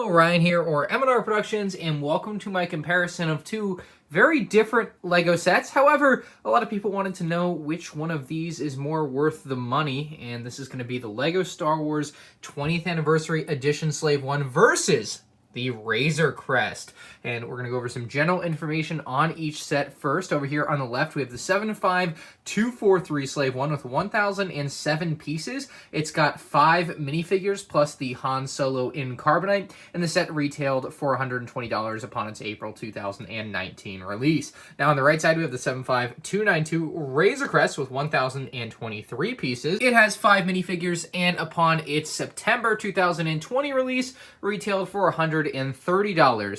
Hello, Ryan here, or MandRproductions, and welcome to my comparison of two very different LEGO sets. However, a lot of people wanted to know which one of these is more worth the money, and this is going to be the LEGO Star Wars 20th Anniversary Edition Slave One versus the Razor Crest. And we're going to go over some general information on each set first. Over here on the left, we have the 75243 Slave One with 1,007 pieces. It's got 5 minifigures plus the Han Solo in carbonite, and the set retailed for $120 upon its April 2019 release. Now on the right side, we have the 75292 Razor Crest with 1,023 pieces. It has 5 minifigures, and upon its September 2020 release, retailed for $130.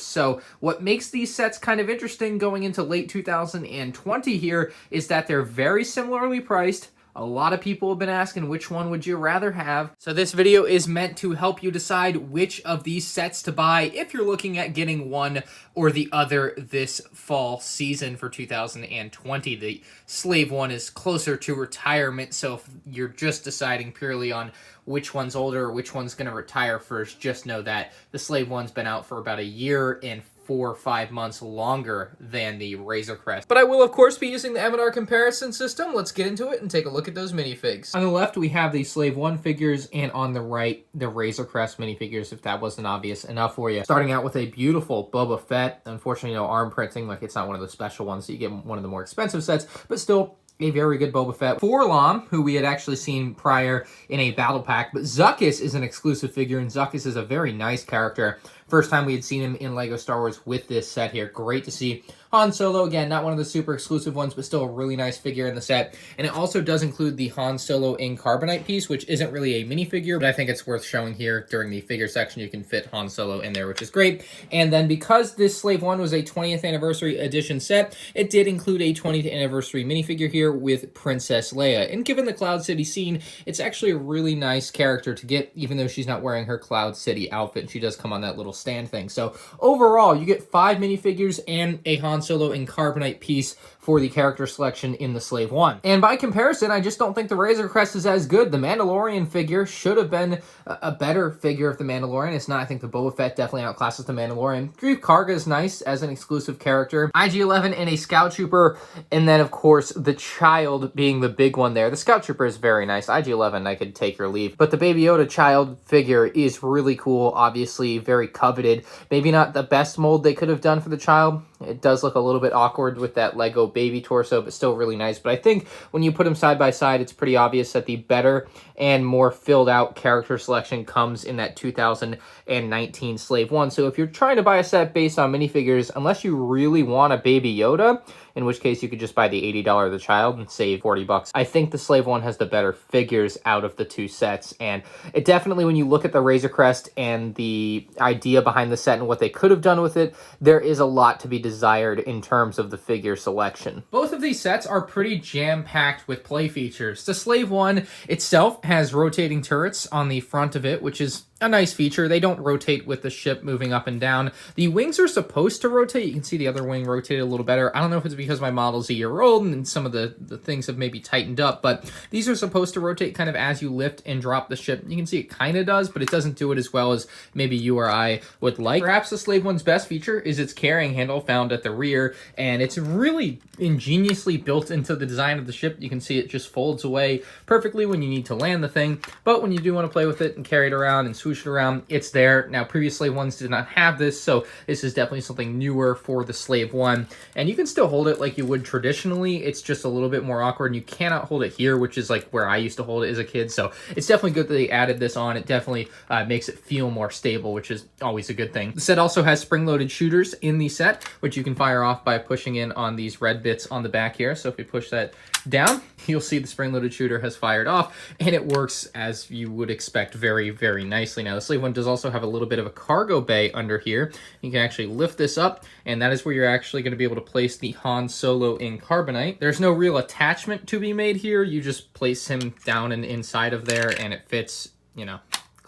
So what makes these sets kind of interesting going into late 2020 here is that they're very similarly priced. A lot of people have been asking which one would you rather have. So this video is meant to help you decide which of these sets to buy if you're looking at getting one or the other this fall season for 2020. The Slave One is closer to retirement, so if you're just deciding purely on which one's older or which one's going to retire first, just know that the Slave One's been out for about a year and 4 or 5 months longer than the Razor Crest. But I will, of course, be using the M&R comparison system. Let's get into it and take a look at those minifigs. On the left, we have the Slave One figures, and on the right, the Razor Crest minifigures, if that wasn't obvious enough for you. Starting out with a beautiful Boba Fett. Unfortunately, no arm printing, like it's not one of the special ones, so you get one of the more expensive sets, but still a very good Boba Fett. Forlom, who we had actually seen prior in a battle pack, but Zuckuss is an exclusive figure, and Zuckuss is a very nice character. First time we had seen him in LEGO Star Wars with this set here. Great to see Han Solo, again, not one of the super exclusive ones, but still a really nice figure in the set. And it also does include the Han Solo in carbonite piece, which isn't really a minifigure, but I think it's worth showing here during the figure section. You can fit Han Solo in there, which is great. And then because this Slave One was a 20th Anniversary Edition set, it did include a 20th Anniversary minifigure here with Princess Leia. And given the Cloud City scene, it's actually a really nice character to get, even though she's not wearing her Cloud City outfit. She does come on that little stand thing. So overall, you get 5 minifigures and a Han Solo in carbonite piece for the character selection in the Slave One. And by comparison, I just don't think the Razor Crest is as good. The Mandalorian figure should have been a better figure of the Mandalorian. It's not. I think the Boba Fett definitely outclasses the Mandalorian. Greef Karga is nice as an exclusive character. IG-11 and a Scout Trooper, and then of course the child being the big one there. The Scout Trooper is very nice. IG-11 I could take or leave. But the Baby Yoda child figure is really cool, obviously very coveted. Maybe not the best mold they could have done for the child. It does look a little bit awkward with that Lego baby torso, but still really nice. But I think when you put them side by side, it's pretty obvious that the better and more filled out character selection comes in that 2019 Slave One. So if you're trying to buy a set based on minifigures, unless you really want a Baby Yoda, in which case you could just buy the $80 The Child and save 40 bucks. I think the Slave One has the better figures out of the two sets, and it definitely, when you look at the Razor Crest and the idea behind the set and what they could have done with it, there is a lot to be desired in terms of the figure selection. Both of these sets are pretty jam-packed with play features. The Slave One itself has rotating turrets on the front of it, which is a nice feature. They don't rotate with the ship moving up and down. The wings are supposed to rotate. You can see the other wing rotated a little better. I don't know if it's because my model's a year old and some of the things have maybe tightened up, but these are supposed to rotate kind of as you lift and drop the ship. You can see it kind of does, but it doesn't do it as well as maybe you or I would like. Perhaps the Slave One's best feature is its carrying handle found at the rear, and it's really ingeniously built into the design of the ship. You can see it just folds away perfectly when you need to land the thing, but when you do want to play with it and carry it around and swoosh it around, it's there. Now, previous Slave Ones did not have this, so this is definitely something newer for the Slave One, and you can still hold it like you would traditionally. It's just a little bit more awkward, and you cannot hold it here, which is like where I used to hold it as a kid, so it's definitely good that they added this on. It definitely makes it feel more stable, which is always a good thing. The set also has spring-loaded shooters in the set, which you can fire off by pushing in on these red bits on the back here. So if we push that down, you'll see the spring-loaded shooter has fired off, and it works as you would expect very, very nicely. Now, the Slave One does also have a little bit of a cargo bay under here. You can actually lift this up, and that is where you're actually going to be able to place the Han Solo in carbonite. There's no real attachment to be made here. You just place him down and inside of there, and it fits, you know,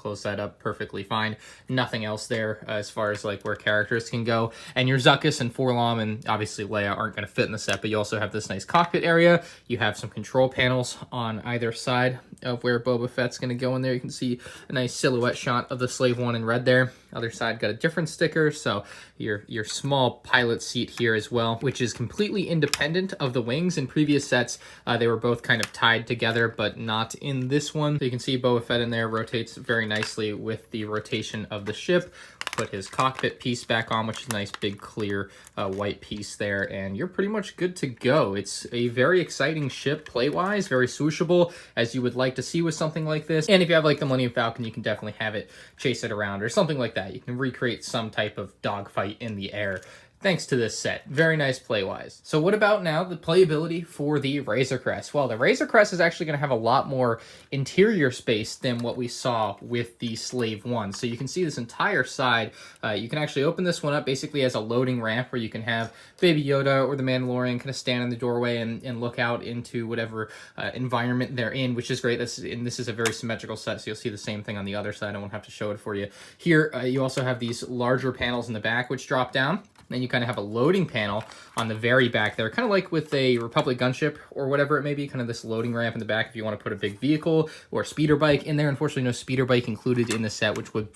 close that up perfectly fine. Nothing else there as far as like where characters can go. And your Zuckuss and Forlom and obviously Leia aren't going to fit in the set, but you also have this nice cockpit area. You have some control panels on either side of where Boba Fett's going to go in there. You can see a nice silhouette shot of the Slave One in red there. Other side got a different sticker, so your small pilot seat here as well, which is completely independent of the wings. In previous sets, they were both kind of tied together, but not in this one. So you can see Boba Fett in there rotates very nicely with the rotation of the ship. Put his cockpit piece back on, which is a nice big clear white piece there, and you're pretty much good to go. It's a very exciting ship play-wise, very swooshable, as you would like to see with something like this. And if you have like the Millennium Falcon, you can definitely have it chase it around or something like that. You can recreate some type of dogfight in the air thanks to this set. Very nice play-wise. So what about now the playability for the Razor Crest? Well, the Razor Crest is actually going to have a lot more interior space than what we saw with the Slave One. So you can see this entire side. You can actually open this one up basically as a loading ramp where you can have Baby Yoda or the Mandalorian kind of stand in the doorway and look out into whatever environment they're in, which is great. This is a very symmetrical set, so you'll see the same thing on the other side. I won't have to show it for you. Here, you also have these larger panels in the back which drop down. Then you kind of have a loading panel on the very back there, kind of like with a Republic gunship or whatever it may be, kind of this loading ramp in the back if you want to put a big vehicle or a speeder bike in there. Unfortunately, no speeder bike included in the set, which would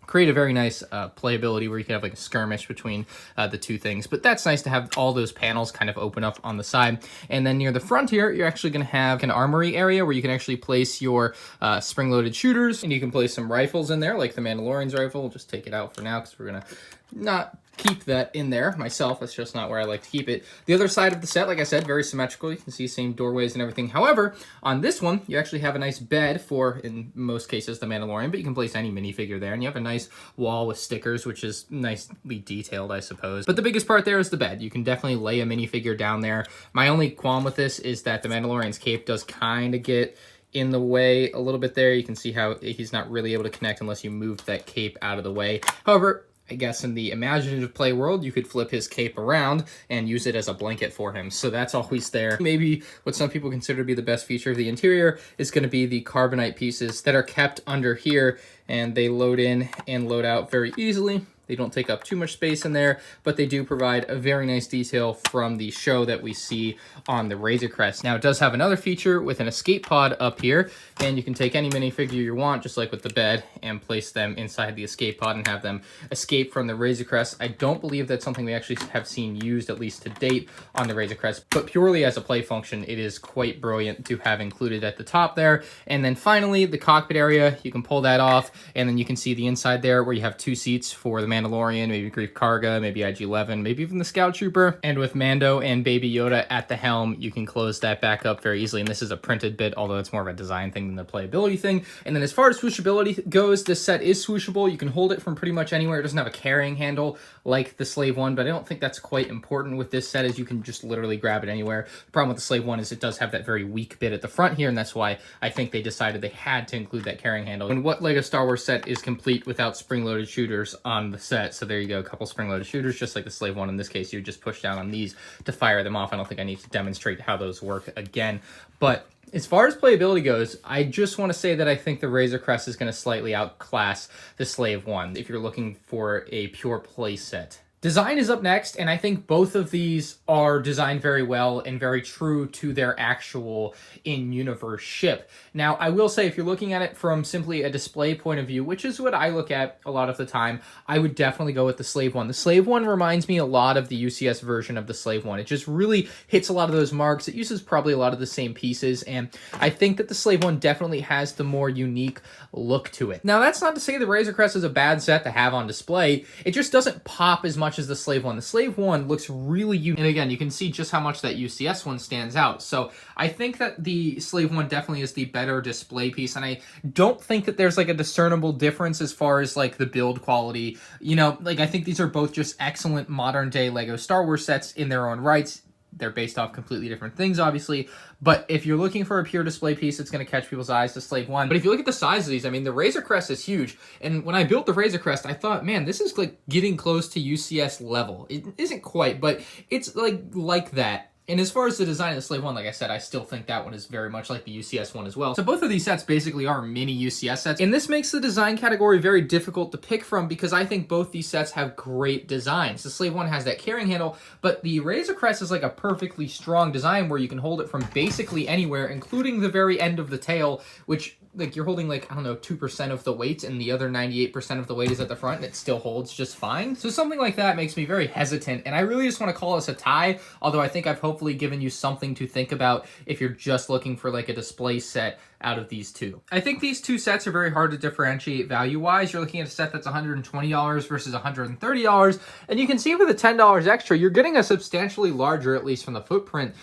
create a very nice playability where you can have like a skirmish between the two things. But that's nice to have all those panels kind of open up on the side. And then near the front here, you're actually going to have an armory area where you can actually place your spring-loaded shooters, and you can place some rifles in there, like the Mandalorian's rifle. We'll just take it out for now because we're going to not keep that in there myself. That's just not where I like to keep it. The other side of the set, like I said, very symmetrical. You can see same doorways and everything. However, on this one, you actually have a nice bed for, in most cases, the Mandalorian, but you can place any minifigure there. And you have a nice wall with stickers, which is nicely detailed, I suppose. But the biggest part there is the bed. You can definitely lay a minifigure down there. My only qualm with this is that the Mandalorian's cape does kind of get in the way a little bit there. You can see how he's not really able to connect unless you move that cape out of the way. However, I guess in the imaginative play world, you could flip his cape around and use it as a blanket for him. So that's always there. Maybe what some people consider to be the best feature of the interior is going to be the carbonite pieces that are kept under here, and they load in and load out very easily. They don't take up too much space in there, but they do provide a very nice detail from the show that we see on the Razor Crest. Now, it does have another feature with an escape pod up here, and you can take any minifigure you want, just like with the bed, and place them inside the escape pod and have them escape from the Razor Crest. I don't believe that's something we actually have seen used, at least to date, on the Razor Crest, but purely as a play function, it is quite brilliant to have included at the top there. And then finally, the cockpit area, you can pull that off, and then you can see the inside there where you have two seats for the Mandalorian, maybe Grief Karga, maybe IG-11, maybe even the Scout Trooper. And with Mando and Baby Yoda at the helm, you can close that back up very easily. And this is a printed bit, although it's more of a design thing than the playability thing. And then as far as swooshability goes, this set is swooshable. You can hold it from pretty much anywhere. It doesn't have a carrying handle like the Slave One, but I don't think that's quite important with this set, as you can just literally grab it anywhere. The problem with the Slave One is it does have that very weak bit at the front here, and that's why I think they decided they had to include that carrying handle. And what LEGO Star Wars set is complete without spring-loaded shooters on the set? So there you go, a couple spring-loaded shooters, just like the Slave One. In this case, you just push down on these to fire them off. I don't think I need to demonstrate how those work again. But as far as playability goes, I just want to say that I think the Razor Crest is going to slightly outclass the Slave One if you're looking for a pure play set. Design is up next, and I think both of these are designed very well and very true to their actual in-universe ship. Now, I will say, if you're looking at it from simply a display point of view, which is what I look at a lot of the time, I would definitely go with the Slave One. The Slave One reminds me a lot of the UCS version of the Slave One. It just really hits a lot of those marks. It uses probably a lot of the same pieces, and I think that the Slave One definitely has the more unique look to it. Now, that's not to say the Razor Crest is a bad set to have on display. It just doesn't pop as much as the Slave One. The Slave One looks really unique. And again, you can see just how much that UCS one stands out. So I think that the Slave One definitely is the better display piece. And I don't think that there's like a discernible difference as far as like the build quality. You know, like I think these are both just excellent modern day LEGO Star Wars sets in their own rights. They're based off completely different things, obviously. But if you're looking for a pure display piece that's going to catch people's eyes, the Slave One. But if you look at the size of these, I mean, the Razor Crest is huge. And when I built the Razor Crest, I thought, man, this is like getting close to UCS level. It isn't quite, but it's like that. And as far as the design of the Slave 1, like I said, I still think that one is very much like the UCS one as well. So both of these sets basically are mini UCS sets. And this makes the design category very difficult to pick from because I think both these sets have great designs. The Slave 1 has that carrying handle, but the Razor Crest is like a perfectly strong design where you can hold it from basically anywhere, including the very end of the tail, which like you're holding like, I don't know, 2% of the weight and the other 98% of the weight is at the front and it still holds just fine. So something like that makes me very hesitant. And I really just want to call this a tie, although I think I've hopefully given you something to think about if you're just looking for like a display set out of these two. I think these two sets are very hard to differentiate value-wise. You're looking at a set that's $120 versus $130, and you can see for the $10 extra, you're getting a substantially larger, at least from the footprint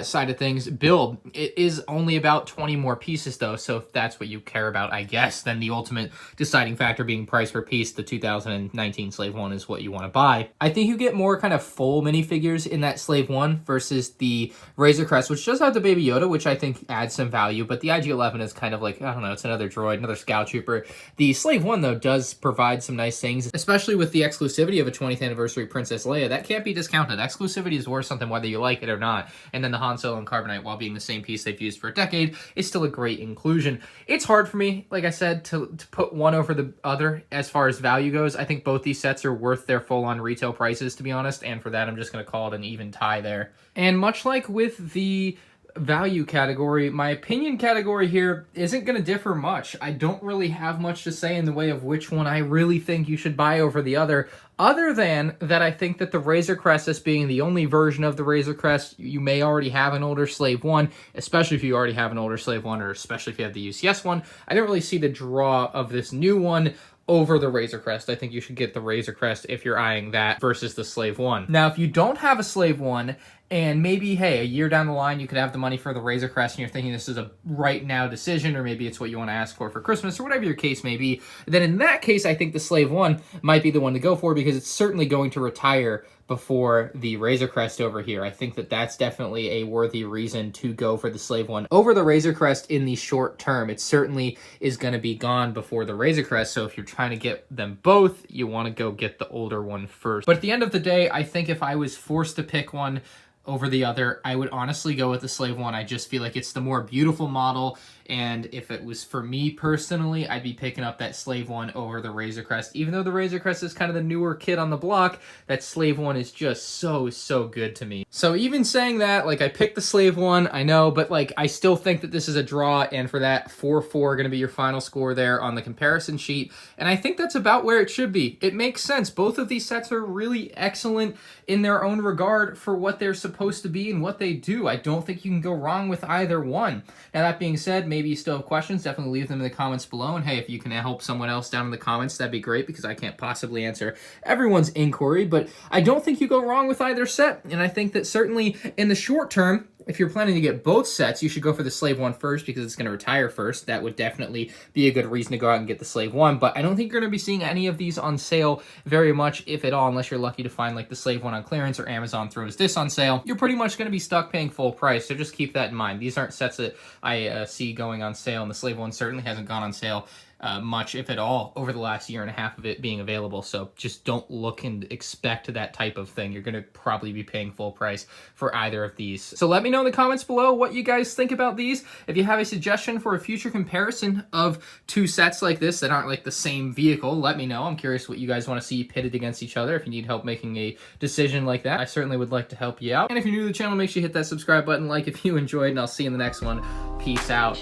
side of things, build. It is only about 20 more pieces though, so if that's what you care about, I guess, then the ultimate deciding factor being price per piece, the 2019 Slave 1 is what you want to buy. I think you get more kind of full minifigures in that Slave 1 versus the Razor Crest, which does have the Baby Yoda, which I think adds some value, but the IG-11 is kind of like, I don't know, it's another droid, another scout trooper. The Slave 1, though, does provide some nice things, especially with the exclusivity of a 20th anniversary Princess Leia. That can't be discounted. Exclusivity is worth something whether you like it or not. And then the Han Solo and Carbonite, while being the same piece they've used for a decade, is still a great inclusion. It's hard for me, like I said, to put one over the other as far as value goes. I think both these sets are worth their full-on retail prices, to be honest, and for that, I'm just going to call it an even tie there. And much like with the value category, my opinion category here isn't going to differ much. I don't really have much to say in the way of which one I really think you should buy over the other than that I think that the Razor Crest, as being the only version of the Razor Crest, you may already have an older Slave 1, especially if you already have an older Slave 1, or especially if you have the UCS one. I don't really see the draw of this new one over the Razor Crest. I think you should get the Razor Crest if you're eyeing that versus the Slave 1. Now, if you don't have a Slave 1, and maybe, hey, a year down the line, you could have the money for the Razor Crest and you're thinking this is a right now decision, or maybe it's what you want to ask for Christmas, or whatever your case may be, then in that case, I think the Slave 1 might be the one to go for because it's certainly going to retire before the Razor Crest over here. I think that that's definitely a worthy reason to go for the Slave 1 over the Razor Crest in the short term. It certainly is going to be gone before the Razor Crest, so if you're trying to get them both, you want to go get the older one first. But at the end of the day, I think if I was forced to pick one over the other, I would honestly go with the Slave 1. I just feel like it's the more beautiful model, and if it was for me personally, I'd be picking up that Slave 1 over the Razor Crest. Even though the Razor Crest is kind of the newer kid on the block, that Slave 1 is just so good to me. So even saying that, like, I picked the Slave 1, I know, but like, I still think that this is a draw, and for that, 4-4 going to be your final score there on the comparison sheet, and I think that's about where it should be. It makes sense. Both of these sets are really excellent in their own regard for what they're supposed to be and what they do. I don't think you can go wrong with either one. Now, that being said, maybe you still have questions, definitely leave them in the comments below, and hey, if you can help someone else down in the comments, that'd be great, because I can't possibly answer everyone's inquiry, but I don't think you go wrong with either set, and I think that certainly in the short term, if you're planning to get both sets, you should go for the Slave 1 first because it's going to retire first. That would definitely be a good reason to go out and get the Slave 1, but I don't think you're going to be seeing any of these on sale very much, if at all, unless you're lucky to find like the Slave 1 on clearance or Amazon throws this on sale. You're pretty much going to be stuck paying full price, so just keep that in mind. These aren't sets that I see going on sale, and the Slave 1 certainly hasn't gone on sale much, if at all, over the last year and a half of it being available. So just don't look and expect that type of thing. You're going to probably be paying full price for either of these. So let me know in the comments below what you guys think about these. If you have a suggestion for a future comparison of two sets like this that aren't like the same vehicle, let me know. I'm curious what you guys want to see pitted against each other. If you need help making a decision like that, I certainly would like to help you out. And if you're new to the channel, make sure you hit that subscribe button, like if you enjoyed, and I'll see you in the next one. Peace out.